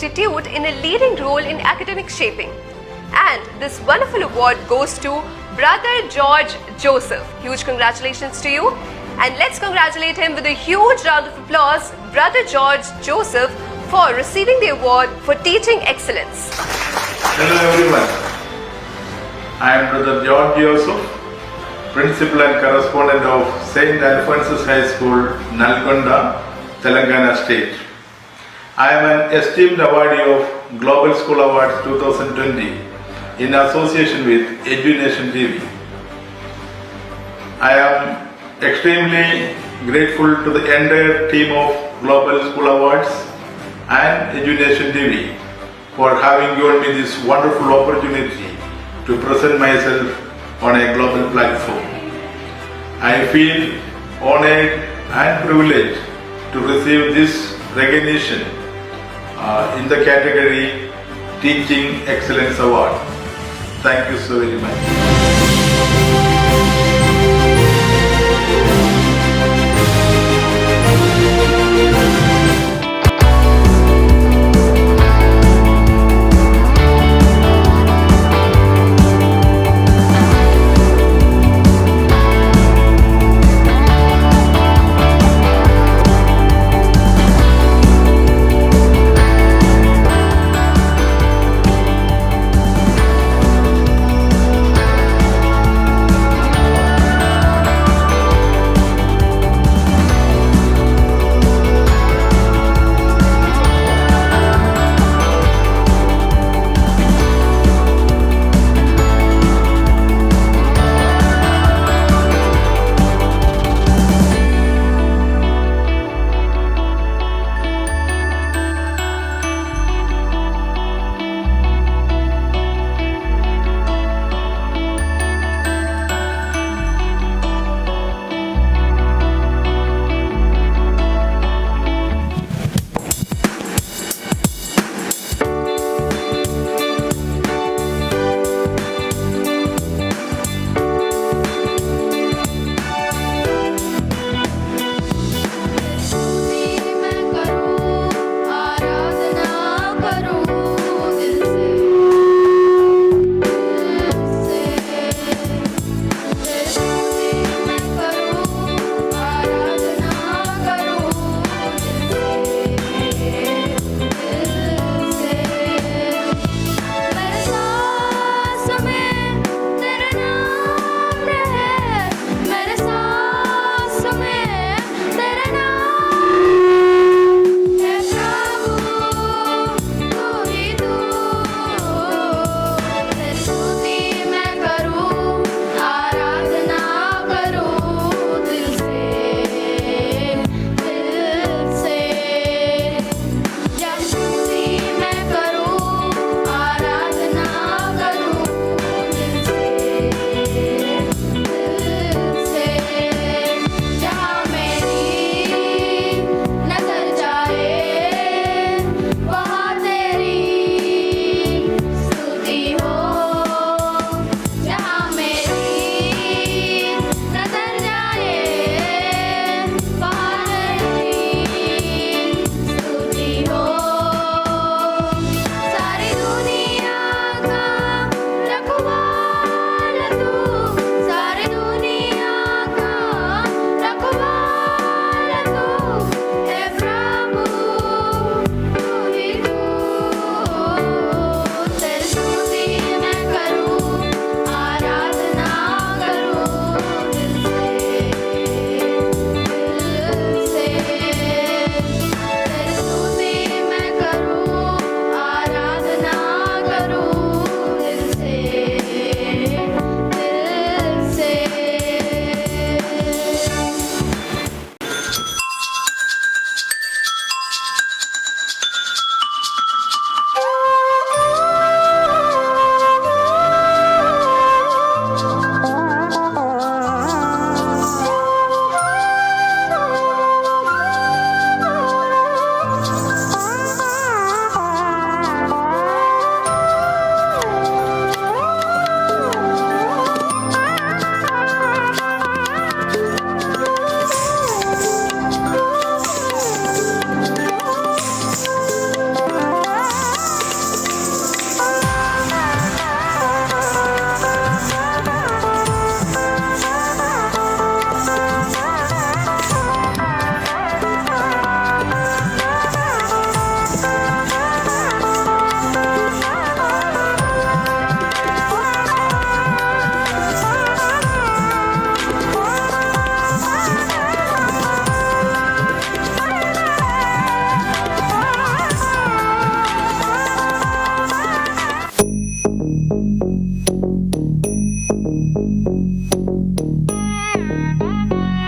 institute in a leading role in academic shaping. And this wonderful award goes to Brother George Joseph. Huge congratulations to you. And let's congratulate him with a huge round of applause, Brother George Joseph, for receiving the award for teaching excellence. Hello everyone. I am Brother George Joseph, Principal and Correspondent of St. Alphonsus High School, Nalgonda, Telangana State. I am an esteemed awardee of Global School Awards 2020 in association with EduNation TV. I am extremely grateful to the entire team of Global School Awards and EduNation TV for having given me this wonderful opportunity to present myself on a global platform. I feel honored and privileged to receive this recognition in the category Teaching Excellence Award. Thank you so very much.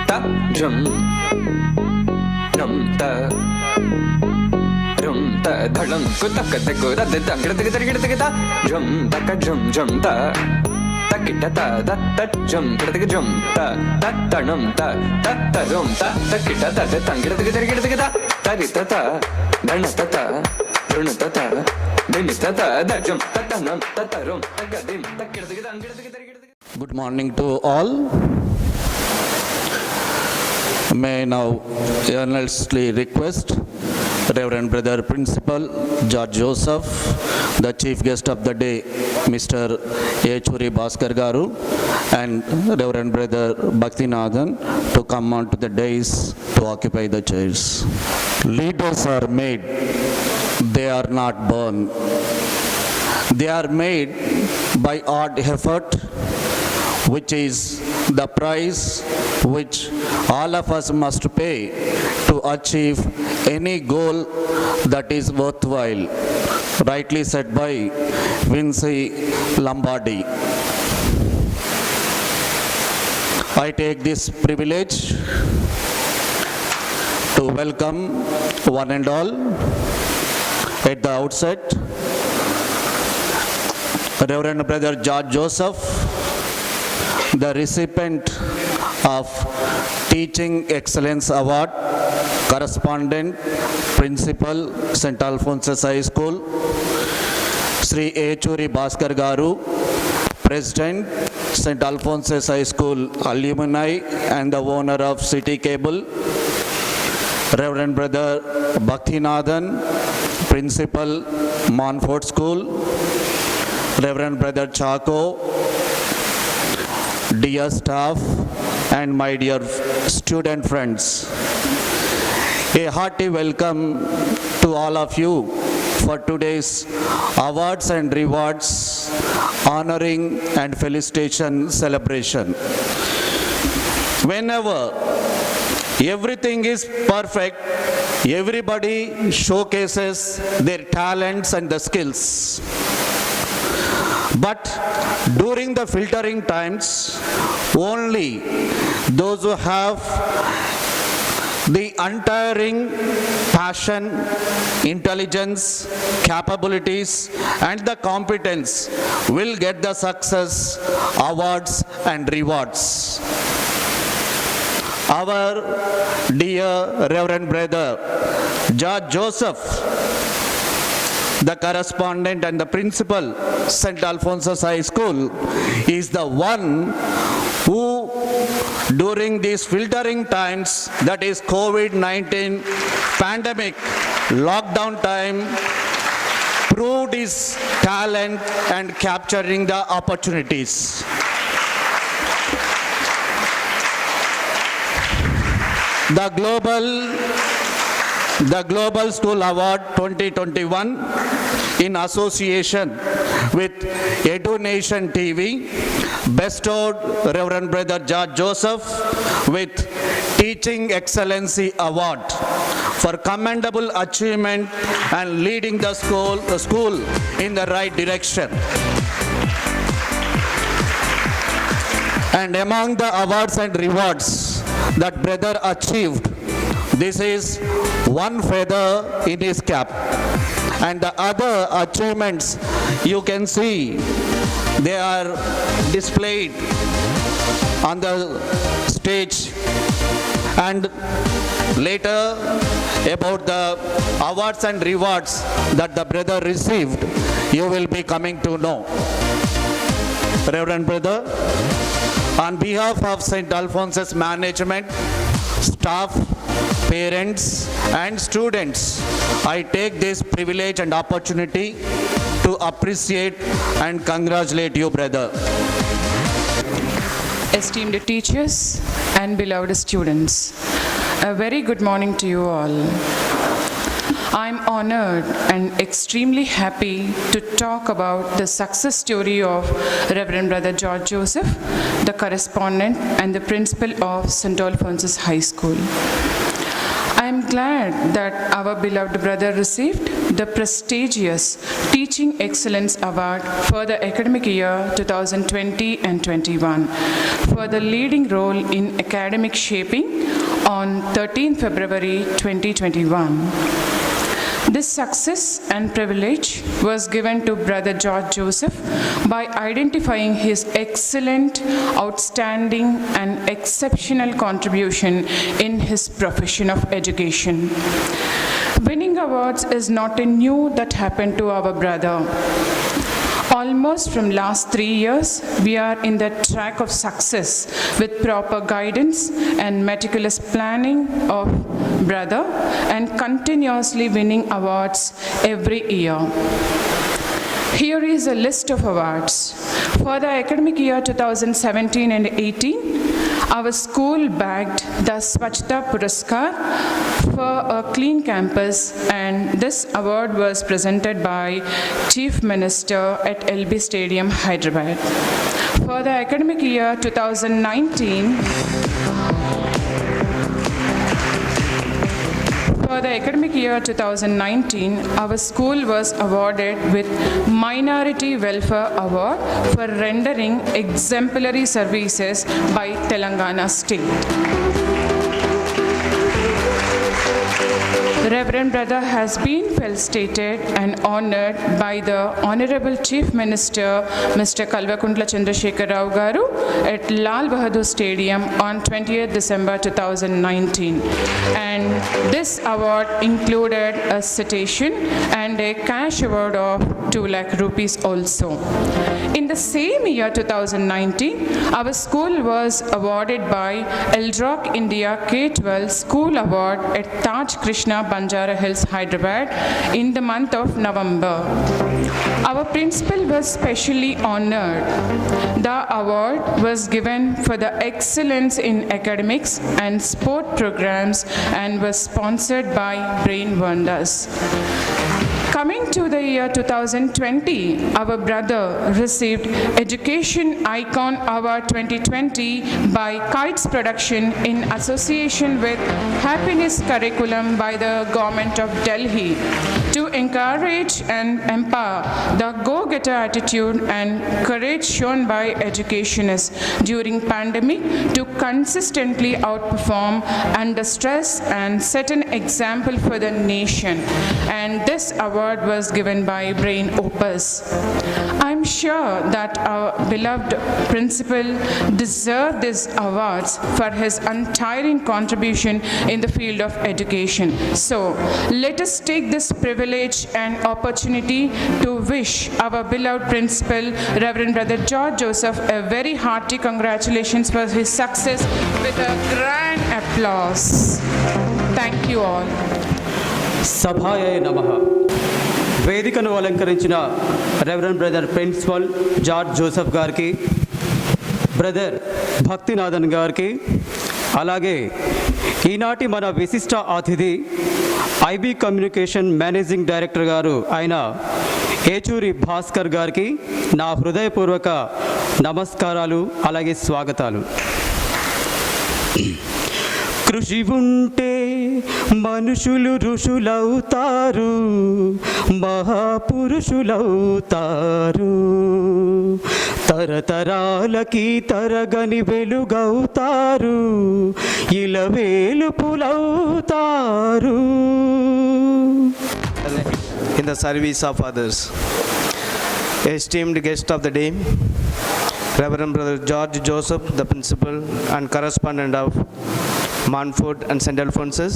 ta jum ta rum ta dhalam kutak tak da da dang ta jum ta takita ta da ta jum jum ta tanum ta rum ta takita ta da dang ta tarita ta dhanata ta runata ta dinita ta da jum tanum ta rum tagadim takita dang. Good morning to all. May I now earnestly request Reverend Brother Principal George Joseph, the Chief Guest of the day, Mr. Echuri Bhaskar Garu, and Reverend Brother Bhaktinathan to come on to the dais to occupy the chairs. Leaders are made, they are not born. They are made by hard effort, which is the price which all of us must pay to achieve any goal that is worthwhile. Rightly said by Vinci Lombardi. I take this privilege to welcome one and all at the outset Reverend Brother George Joseph, the recipient of Teaching Excellence Award, correspondent, principal, St. Alphonsus High School, Sri Echuri Bhaskar Garu, president, St. Alphonsus High School alumni and the owner of City Cable, Reverend Brother Bhaktinathan, principal, Montfort School, Reverend Brother Chaco, dear staff and my dear student friends. A hearty welcome to all of you for today's awards and rewards honoring and felicitation celebration. Whenever everything is perfect, everybody showcases their talents and the skills. But during the filtering times, only those who have the untiring passion, intelligence, capabilities, and the competence will get the success, awards, and rewards. Our dear Reverend Brother George Joseph, the correspondent and the principal, St. Alphonsus High School, is the one who, during these filtering times, that is COVID-19 pandemic, lockdown time, proved his talent and capturing the opportunities. The Global School Award 2021 in association with EduNation TV bestowed Reverend Brother George Joseph with Teaching Excellency Award for commendable achievement and leading the school in the right direction. And among the awards and rewards that brother achieved, this is one feather in his cap. And the other achievements, you can see, they are displayed on the stage. And later, about the awards and rewards that the brother received, you will be coming to know. Reverend Brother, on behalf of St. Alphonsus Management, staff, parents and students, I take this privilege and opportunity to appreciate and congratulate you, brother. Esteemed teachers and beloved students, a very good morning to you all. I'm honored and extremely happy to talk about the success story of Reverend Brother George Joseph, the correspondent and the principal of St. Alphonsus High School. I I'm glad that our beloved brother received the prestigious Teaching Excellence Award for the academic year 2020 and 21 for the leading role in academic shaping on 13 February 2021. This success and privilege was given to Brother George Joseph by identifying his excellent, outstanding, and exceptional contribution in his profession of education. Winning awards is not a new that happened to our brother. Almost from last 3 years, we are in the track of success with proper guidance and meticulous planning of brother and continuously winning awards every year. Here is a list of awards. For the academic year 2017 and 18, our school bagged the Swachhta Puraskar for a clean campus, and this award was presented by Chief Minister at LB Stadium, Hyderabad. For the academic year 2019, our school was awarded with Minority Welfare Award for rendering exemplary services by Telangana State. The Reverend Brother has been felicitated and honored by the Honorable Chief Minister, Mr. Kalvakuntla Chandrasekhar Rao Garu, at Lal Bahadur Stadium on 20th December 2019. And this award included a citation and a cash award of 2 lakh rupees also. In the same year 2019, our school was awarded by Eldrock India K-12 School Award at Taj Krishna, Banjara Hills, Hyderabad in the month of November. Our principal was specially honored. The award was given for the excellence in academics and sport programs and was sponsored by Brain Wonders. Coming to the year 2020, our brother received Education Icon Award 2020 by Kites Production in association with Happiness Curriculum by the Government of Delhi to encourage and empower the go-getter attitude and courage shown by educationists during pandemic to consistently outperform under stress and set an example for the nation. And this award was given by Brain Opus. I'm sure that our beloved principal deserved these awards for his untiring contribution in the field of education. So let us take this privilege and opportunity to wish our beloved principal, Reverend Brother George Joseph, a very hearty congratulations for his success with a grand applause. Thank you all. సభాయ నమః. వేదికను అలంకరించిన reverend brother principal George Joseph గారికి, brother Bhaktinathan గారికి, అలాగే ఈనాటి మన విశిష్ట అతిథి ఐబీ కమ్యూనికేషన్ మేనేజింగ్ డైరెక్టర్ గారు అయిన ఏచూరి భాస్కర్ గారికి నా హృదయపూర్వక నమస్కారాలు, అలాగే స్వాగతాలు. కృషి ఉంటే మనుషులు ఋషులవుతారు, మహాపురుషులవుతారు, తరతరాలకి తరగని వెలుగవుతారు, ఇలవేలుపులవుతారు. In the service of others. Esteemed guest of the day, Reverend Brother George Joseph, the principal and correspondent of Montfort and St. Alphonsus,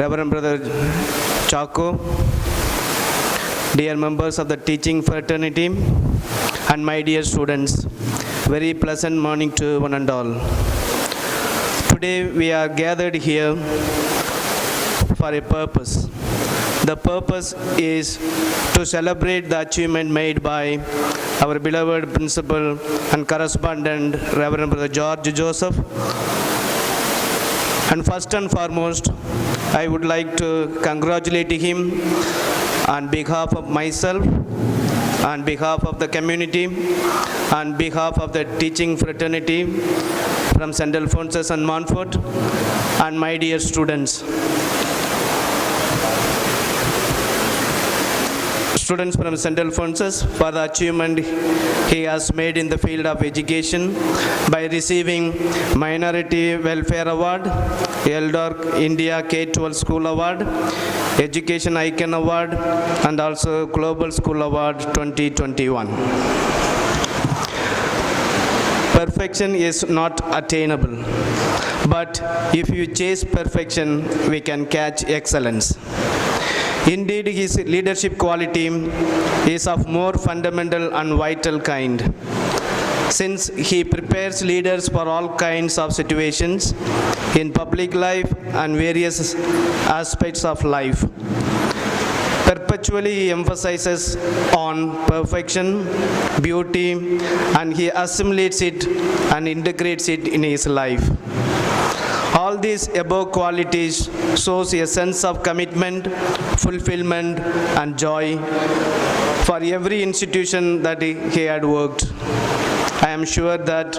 Reverend Brother Chaco, dear members of the teaching fraternity, and my dear students, very pleasant morning to one and all. Today we are gathered here for a purpose. The purpose is to celebrate the achievement made by our beloved principal and correspondent, Reverend Brother George Joseph. And first and foremost, I would like to congratulate him on behalf of myself, on behalf of the community, on behalf of the teaching fraternity from St. Alphonsus and Montfort, and my dear students. Students from St. Alphonsus for the achievement he has made in the field of education by receiving Minority Welfare Award, Eldork India K-12 School Award, Education Icon Award, and also Global School Award 2021. Perfection is not attainable, but if you chase perfection, we can catch excellence. Indeed, his leadership quality is of more fundamental and vital kind, since he prepares leaders for all kinds of situations in public life and various aspects of life. Perpetually he emphasizes on perfection, beauty, and he assimilates it and integrates it in his life. All these above qualities shows a sense of commitment, fulfillment, and joy for every institution that he had worked. I am sure that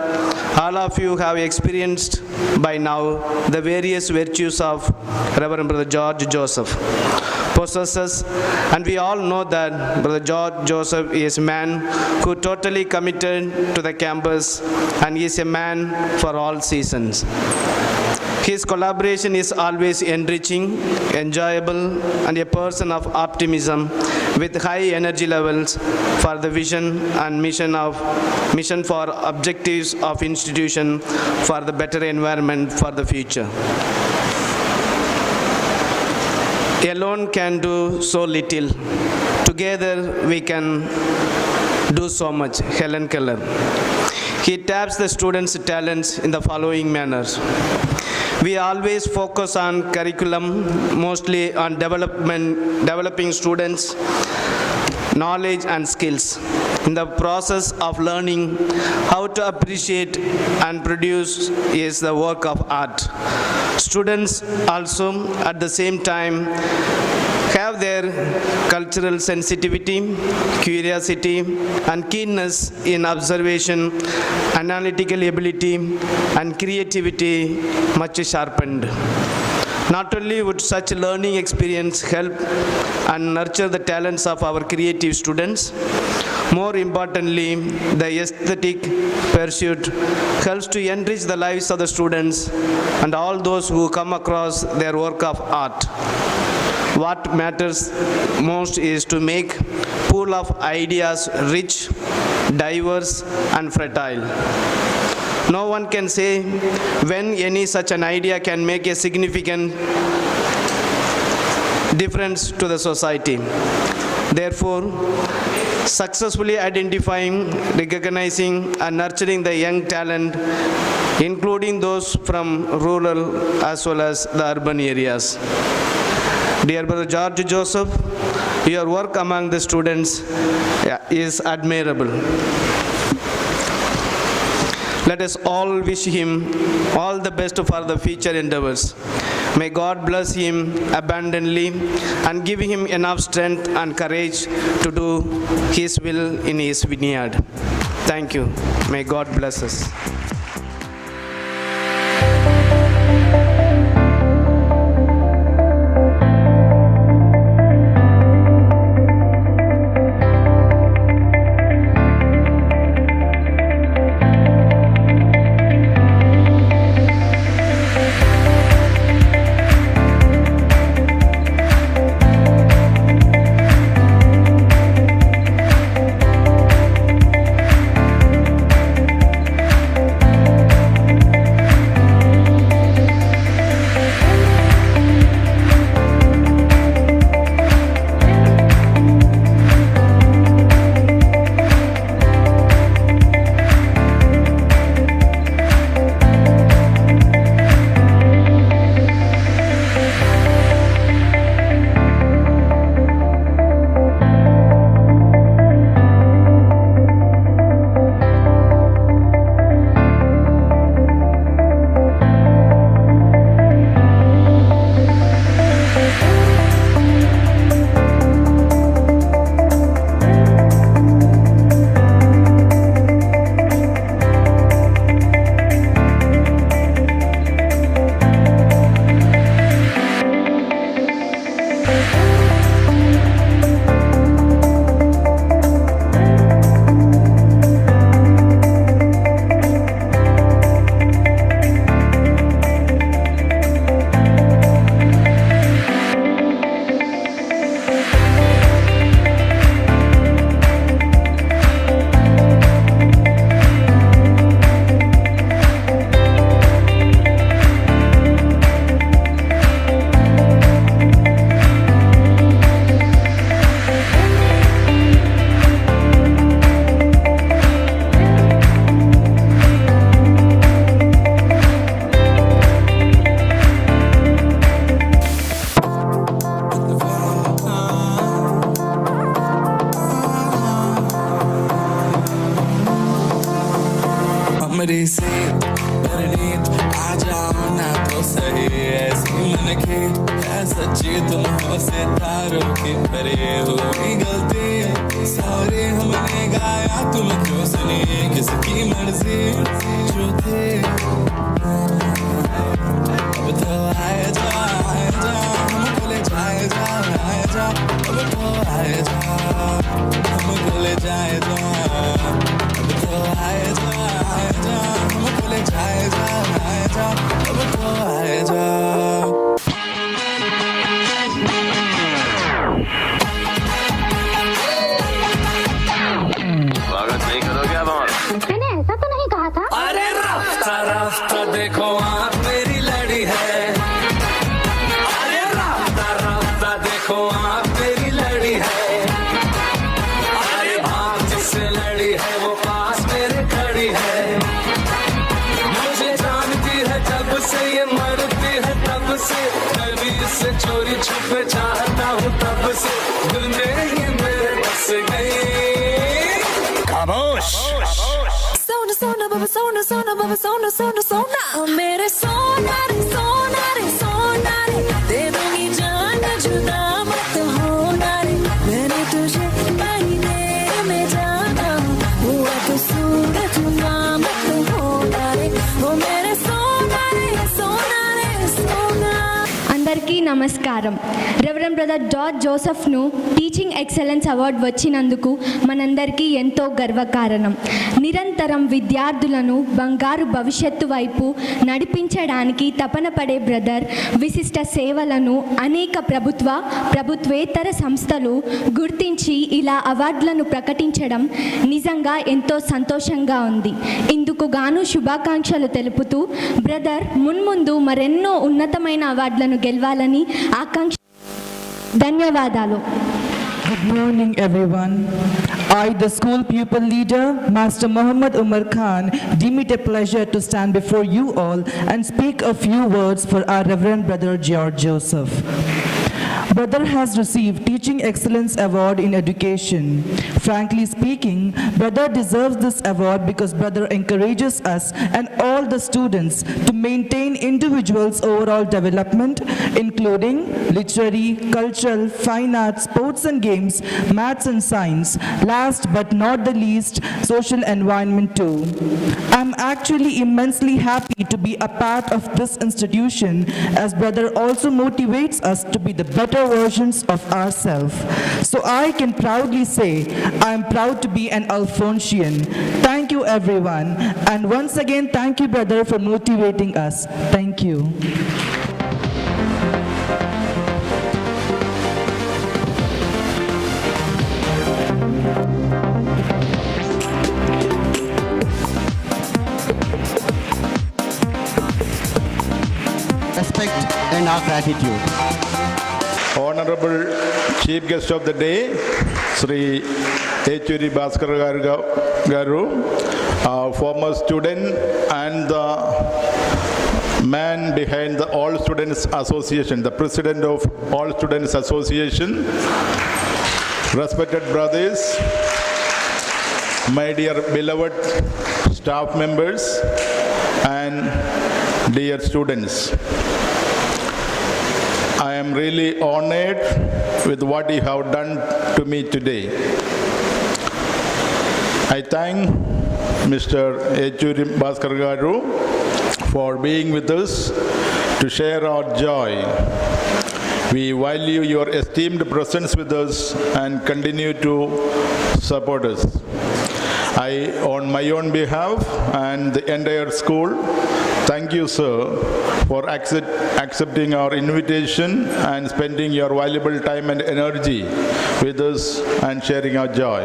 all of you have experienced by now the various virtues of Reverend Brother George Joseph possesses, and we all know that Brother George Joseph is a man who totally committed to the campus and is a man for all seasons. His collaboration is always enriching, enjoyable, and a person of optimism with high energy levels for the vision and mission for objectives of institution for the better environment for the future. Alone can do so little. Together we can do so much. Helen Keller. He taps the students' talents in the following manners. We always focus on curriculum, mostly on developing students' knowledge and skills. In the process of learning how to appreciate and produce is the work of art. Students also at the same time have their cultural sensitivity, curiosity, and keenness in observation, analytical ability, and creativity much sharpened. Not only would such learning experience help and nurture the talents of our creative students, more importantly, the aesthetic pursuit helps to enrich the lives of the students and all those who come across their work of art. What matters most is to make pool of ideas rich, diverse, and fertile. No one can say when any such an idea can make a significant difference to the society. Therefore, successfully identifying, recognizing, and nurturing the young talent, including those from rural as well as the urban areas. Dear Brother George Joseph, your work among the students is admirable. Let us all wish him all the best for the future endeavors. May God bless him abundantly and give him enough strength and courage to do his will in his vineyard. Thank you. May God bless us. हमरी से परनीत आ जाओ ना तो सही ऐसी मन की है सच्ची तुम हो सितारों की परे हुई गलती सॉरी हमने गाया तुम क्यों सुनी किसकी मर्जी जो थे अब तो आए जा हमको ले जाए जा अब तो आए जा हमको ले जाए जा अब तो आए जा हमको ले जाए जा अब तो आए जा स्वागत नहीं करोगे आप हमारा? मैंने ऐसा तो नहीं कहा था। अरे रास्ता रास्ता देखो आप मेरी लड़ी है अरे रास्ता रास्ता देखो आप मेरी लड़ी है अरे भाग जिससे लड़ी है वो पास मेरे खड़ी है मुझे जानती है जब से ये मरती है तब से मैं भी इससे चोरी छुपे चाहता हूँ तब से दिल में ही मेरे बस गई खामोश सोना सोना बाबा सोना सोना बाबा सोना सोना सोना मेरे सोना रे सोना रे सोना रे दे दूंगी जान जुदा मत होना रे मैंने तुझे महीने में जाना हुआ तो सूरज ना मत होना रे वो मेरे सोना रे सोना रे सोना అందరికీ నమస్కారం. రెవరెండ్ బ్రదర్ జార్జ్ జోసెఫ్ను టీచింగ్ ఎక్సలెన్స్ అవార్డు వచ్చినందుకు మనందరికీ ఎంతో గర్వకారణం. నిరంతరం విద్యార్థులను బంగారు భవిష్యత్తు వైపు నడిపించడానికి తపన పడే బ్రదర్ విశిష్ట సేవలను అనేక ప్రభుత్వేతర సంస్థలు గుర్తించి ఇలా అవార్డులను ప్రకటించడం నిజంగా ఎంతో సంతోషంగా ఉంది. ఇందుకు గాను శుభాకాంక్షలు తెలుపుతూ బ్రదర్ మున్ముందు మరెన్నో ఉన్నతమైన అవార్డులను గెలవాలని ఆకాంక్ష. ధన్యవాదాలు. Good morning, everyone. I, the school pupil leader, Master Muhammad Umar Khan, deem it a pleasure to stand before you all and speak a few words for our Reverend Brother George Joseph. Brother has received Teaching Excellence Award in Education. Frankly speaking, Brother deserves this award because Brother encourages us and all the students to maintain individuals' overall development, including literary, cultural, fine arts, sports and games, maths and science, last but not the least, social environment too. I'm actually immensely happy to be a part of this institution as Brother also motivates us to be the better versions of ourselves. So I can proudly say I am proud to be an Alphonsian. Thank you everyone, and once again thank you brother for motivating us. Thank you. Respect and our gratitude. Honorable Chief Guest of the Day, Sri Echuri Bhaskar Garu, former student and the man behind the All Students Association, the President of All Students Association, respected brothers, my dear beloved staff members and dear students. I am really honored with what you have done to me today. I thank Mr. Echuri Bhaskar Garu for being with us to share our joy. We value your esteemed presence with us and continue to support us. I, on my own behalf and the entire school, thank you, sir, for accepting our invitation and spending your valuable time and energy with us and sharing our joy.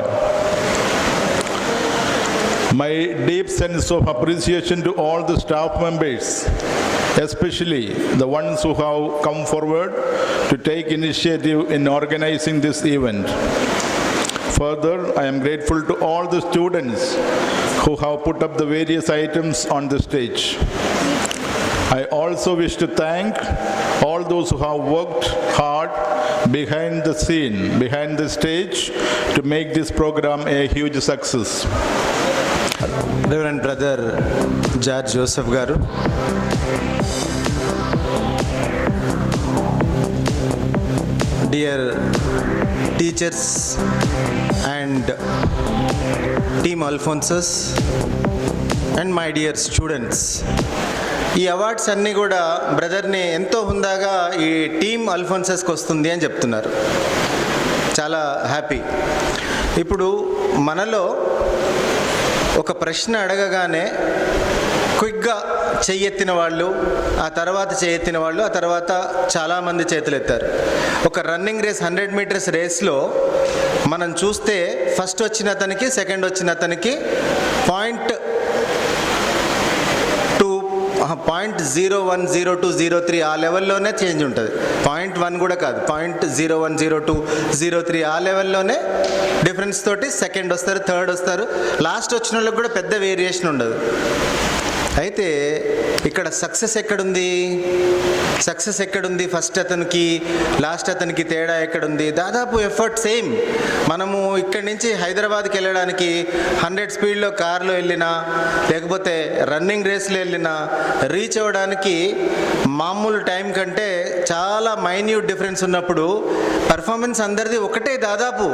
My deep sense of appreciation to all the staff members, especially the ones who have come forward to take initiative in organizing this event. Further, I am grateful to all the students who have put up the various items on the stage. I also wish to thank all those who have worked hard behind the scene, behind the stage, to make this program a huge success. Reverend brother George Joseph గారు, dear teachers and team Alphonsus and my dear students, ఈ awards అన్నీ కూడా బ్రదర్ని ఎంతో హుందాగా ఈ team అల్ఫోన్సస్కి వస్తుంది అని చెప్తున్నారు. చాలా హ్యాపీ. ఇప్పుడు మనలో ఒక ప్రశ్న అడగగానే క్విక్గా చెయ్యెత్తిన వాళ్ళు, ఆ తర్వాత చెయ్యెత్తిన వాళ్ళు, ఆ తర్వాత చాలామంది చేతులు ఎత్తారు. ఒక రన్నింగ్ రేస్ 100 మీటర్స్ రేస్లో మనం చూస్తే ఫస్ట్ వచ్చిన అతనికి, సెకండ్ వచ్చిన అతనికి 0.010203 ఆ లెవెల్లోనే చేంజ్ ఉంటుంది. 0.1 కూడా కాదు, 0.010203 ఆ లెవెల్లోనే డిఫరెన్స్ తోటి సెకండ్ వస్తారు, థర్డ్ వస్తారు. లాస్ట్ వచ్చిన వాళ్ళకి కూడా పెద్ద వేరియేషన్ ఉండదు. అయితే ఇక్కడ సక్సెస్ ఎక్కడుంది? సక్సెస్ ఎక్కడుంది? ఫస్ట్ అతనికి లాస్ట్ అతనికి తేడా ఎక్కడుంది? దాదాపు ఎఫర్ట్ సేమ్. మనము ఇక్కడి నుంచి హైదరాబాద్కి వెళ్ళడానికి 100 స్పీడ్లో కార్లో వెళ్ళినా, లేకపోతే రన్నింగ్ రేస్లో వెళ్ళినా రీచ్ అవ్వడానికి మామూలు టైం కంటే చాలా మైన్యూట్ డిఫరెన్స్ ఉన్నప్పుడు పర్ఫార్మెన్స్ అందరిది ఒకటే దాదాపు.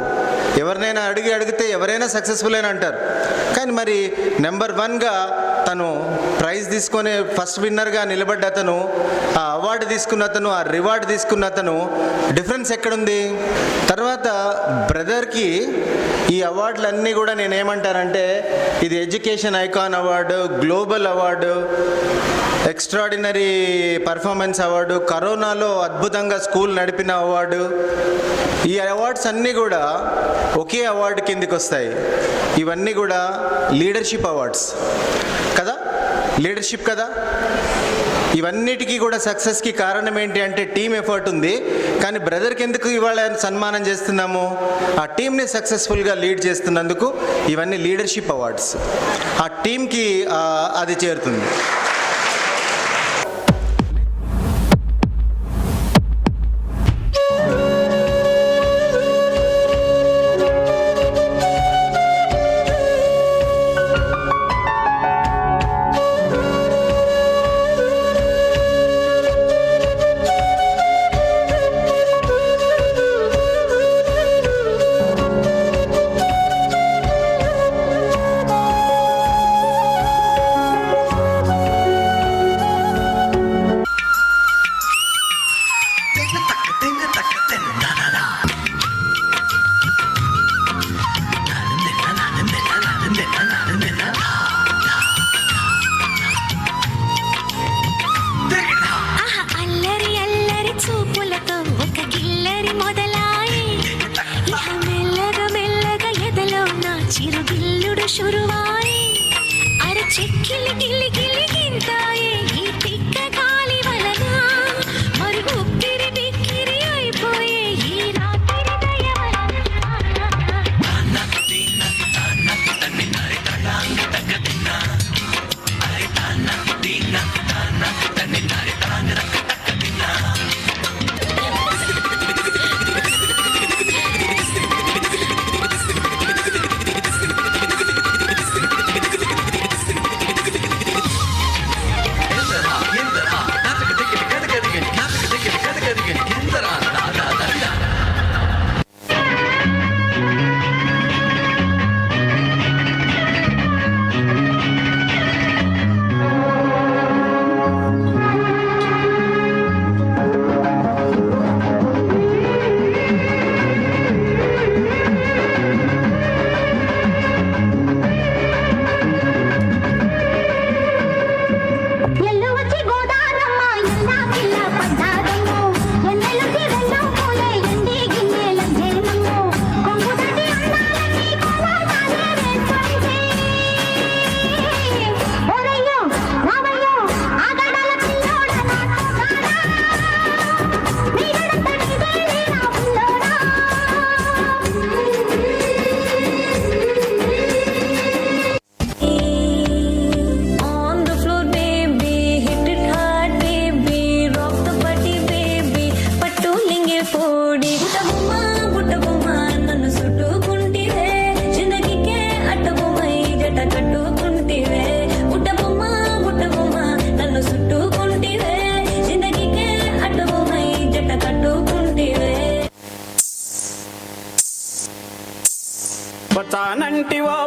ఎవరినైనా అడిగితే ఎవరైనా సక్సెస్ఫుల్ అని అంటారు. కానీ మరి నెంబర్ 1గా తను ప్రైజ్ తీసుకొని ఫస్ట్ విన్నర్గా నిలబడ్డ అతను, ఆ అవార్డు తీసుకున్న అతను, ఆ రివార్డు తీసుకున్న అతను, డిఫరెన్స్ ఎక్కడుంది? తర్వాత బ్రదర్కి ఈ అవార్డులన్నీ కూడా నేనేమంటానంటే, ఇది education icon award, global award, extraordinary performance award, కరోనాలో అద్భుతంగా స్కూల్ నడిపిన అవార్డు, ఈ అవార్డ్స్ అన్నీ కూడా ఒకే అవార్డు కిందికి వస్తాయి. ఇవన్నీ కూడా లీడర్షిప్ అవార్డ్స్ కదా, లీడర్షిప్ కదా. ఇవన్నిటికీ కూడా సక్సెస్కి కారణం ఏంటి అంటే టీమ్ ఎఫర్ట్ ఉంది. కానీ బ్రదర్కి ఎందుకు ఇవాళ సన్మానం చేస్తున్నాము? ఆ టీంని సక్సెస్ఫుల్గా లీడ్ చేస్తున్నందుకు ఇవన్నీ లీడర్షిప్ అవార్డ్స్. ఆ టీంకి అది చేరుతుంది.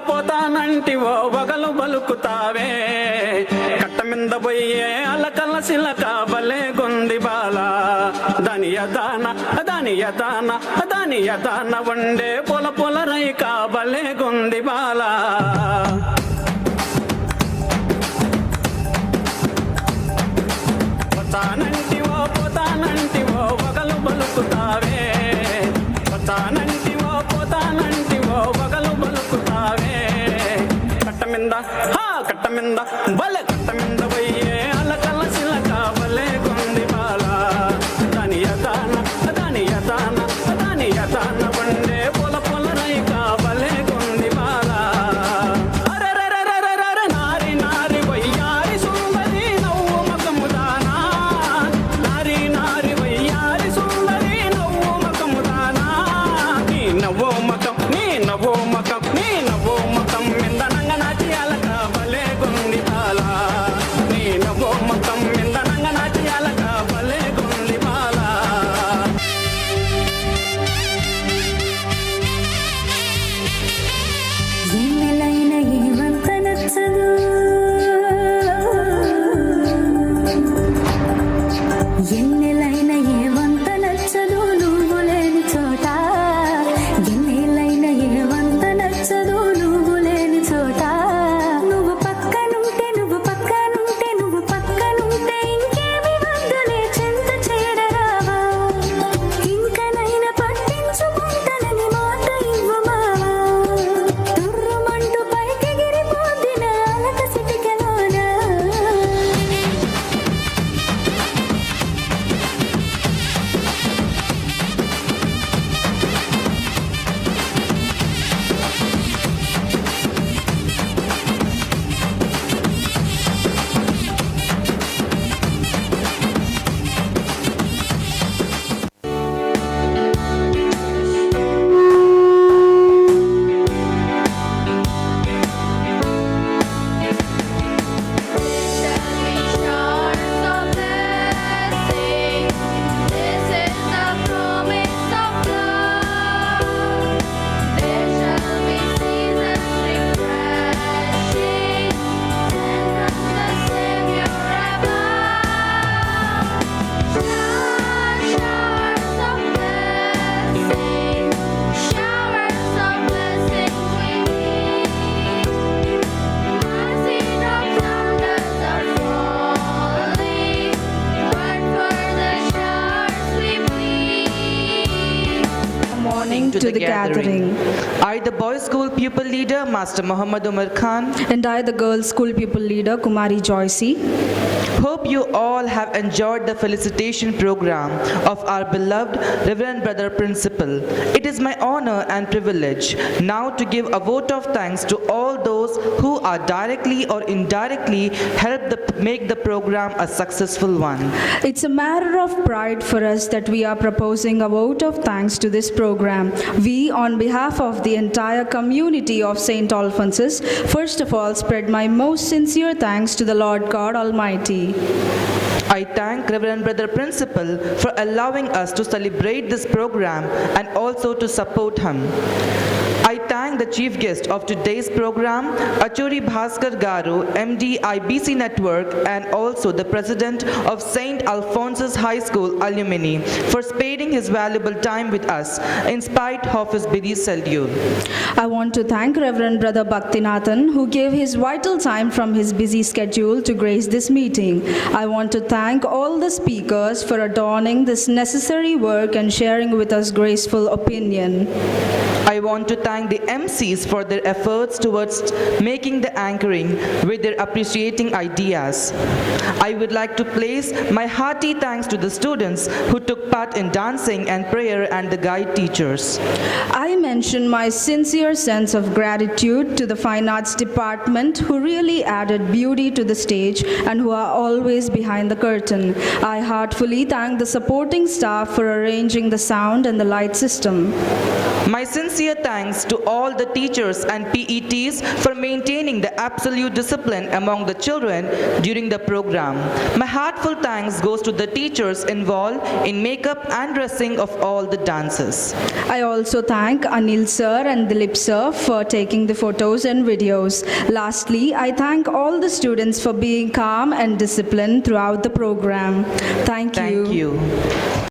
పోతానంటివో వగలు బలుకుతావే కట్ట మింద పోయే అలకల సిలక బలే గొంది బాల దాని యదాన దాని యదాన దాని యదాన వండే పొల పొల రైక బలే గొంది బాల పోతానంటివో వగలు బలుకుతావే పోతానంటివో వగలు బలుకుతావే కట్ట మింద బలే కట్ట మింద పోయే అలకల సిలక బలే కొంది బాల దాని యదాన దాని యదాన దాని యదాన వండే పొల పొల రైక బలే కొంది బాల నారి నారి వయ్యారి సుందరి నవ్వు మగముదానా నారి నారి వయ్యారి సుందరి నవ్వు మగముదానా నీ నవ్వో మకం నీ నవ్వో మకం నీ నవ్వో మకం మిందనంగ నాచి అలక బలే గుంది బాల నీ నవ్వో మకం మిందనంగ నాచి అలక బలే గుంది బాల ఎన్నెలైన ఏమంత నచ్చదు ఎన్నెలైన ఏమంత నచ్చదు నువ్వు లేని చోట ఎన్నెలైన ఏమంత నచ్చదు నువ్వు లేని చోట నువ్వు పక్కనుంటే నువ్వు పక్కనుంటే నువ్వు పక్కనుంటే ఇంకేమి వద్దులే చెంత చేరరావా ఇంకనైనా పట్టించుకుంటానని మాట ఇవ్వు మావా తుర్రుమంటూ పైకెగిరిపోద్దిన అలక సిటికెలోనా To the gathering. I, the boys' school pupil leader, Master Muhammad Umar Khan, And I, the girls' school pupil leader, Kumari Joycey, hope you all have enjoyed the felicitation program of our beloved Reverend Brother Principal. It is my honor and privilege now to give a vote of thanks to all those who are directly or indirectly helped make the program a successful one. It's a matter of pride for us that we are proposing a vote of thanks to this program. We, on behalf of the entire community of St. Alphonsus, first of all spread my most sincere thanks to the Lord God Almighty. I thank Reverend Brother Principal for allowing us to celebrate this program and also to support him. I thank the chief guest of today's program, Achuri Bhaskar Garu, MD IBC Network, and also the president of St. Alphonsus High School alumni for sparing his valuable time with us in spite of his busy schedule. I want to thank Reverend Brother Bhaktinathan, who gave his vital time from his busy schedule to grace this meeting. I want to thank all the speakers for adorning this necessary work and sharing with us graceful opinion. I want to thank the MCs for their efforts towards making the anchoring with their appreciating ideas. I would like to place my hearty thanks to the students who took part in dancing and prayer and the guide teachers. I mention my sincere sense of gratitude to the Fine Arts Department, who really added beauty to the stage and who are always behind the curtain. I heartfully thank the supporting staff for arranging the sound and the light system. My sincere thanks to all the teachers and PETs for maintaining the absolute discipline among the children during the program. My heartfelt thanks goes to the teachers involved in makeup and dressing of all the dancers. I also thank Anil sir and Dilip sir for taking the photos and videos. Lastly, I thank all the students for being calm and disciplined throughout the program. Thank you. Thank you.